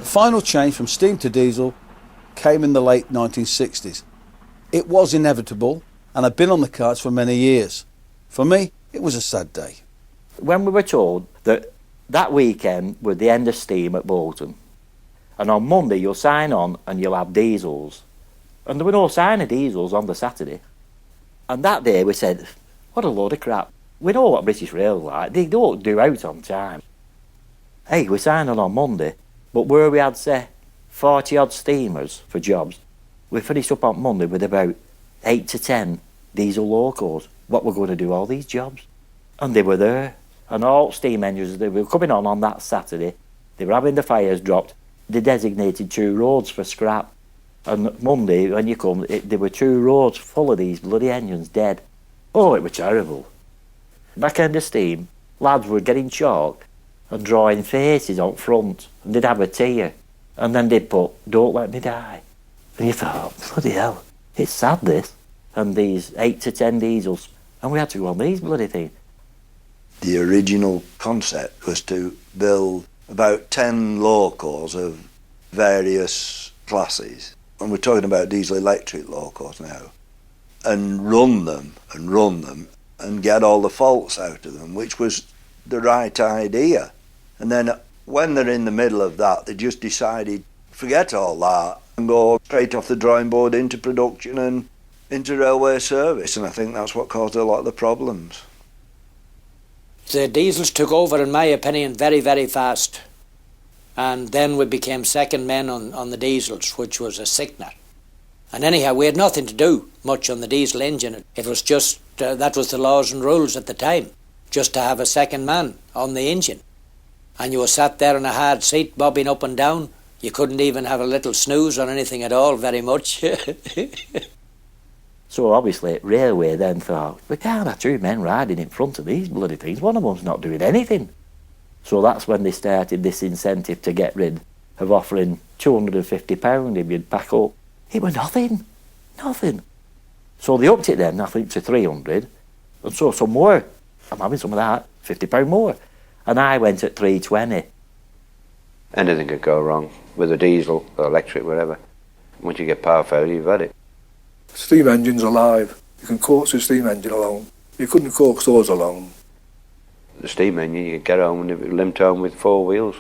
The final change from steam to diesel came in the late 1960s. It was inevitable and had been on the cards for many years. For me, it was a sad day. When we were told that that weekend was the end of steam at Bolton, and on Monday you'll sign on and you'll have diesels, and there were no sign of diesels on the Saturday. And that day we said, what a load of crap. We know what British Rail's like, they don't do out on time. Hey, we signed on Monday, but where we had, say, 40 odd steamers for jobs, we finished up on Monday with about 8 to 10 diesel locos. What we're going to do all these jobs? And they were there. And all steam engines, they were coming on that Saturday. They were having the fires dropped. They designated 2 roads for scrap. And Monday, when you come, there were 2 roads full of these bloody engines dead. Oh, it was terrible. Back end of steam, lads were getting chalk and drawing faces on front. And they'd have a tear. And then they'd put, "Don't let me die." And you thought, bloody hell, it's sad this. And these 8 to 10 diesels. And we had to go on these bloody things. The original concept was to build about 10 locos of various classes, and we're talking about diesel electric locos now, and run them and get all the faults out of them, which was the right idea. And then when they're in the middle of that, they just decided, forget all that and go straight off the drawing board into production and into railway service, and I think that's what caused a lot of the problems. The diesels took over, in my opinion, very, very fast. And then we became second men on the diesels, which was a sickener. And anyhow, we had nothing to do much on the diesel engine. It was just, that was the laws and rules at the time, just to have a second man on the engine. And you were sat there in a hard seat, bobbing up and down. You couldn't even have a little snooze on anything at all, very much. So obviously, Railway then thought, we can't have 2 men riding in front of these bloody things. One of them's not doing anything. So that's when they started this incentive to get rid of offering £250 if you'd pack up. It was nothing. So they upped it then, I think, to 300. And so some more. I'm having some of that, £50 more. And I went at 320. Anything could go wrong with a diesel or electric, whatever. Once you get power failure, you've had it. Steam engine's alive. You can coax a steam engine along. You couldn't coax those along. The steam engine, you could get home and it limped home with 4 wheels.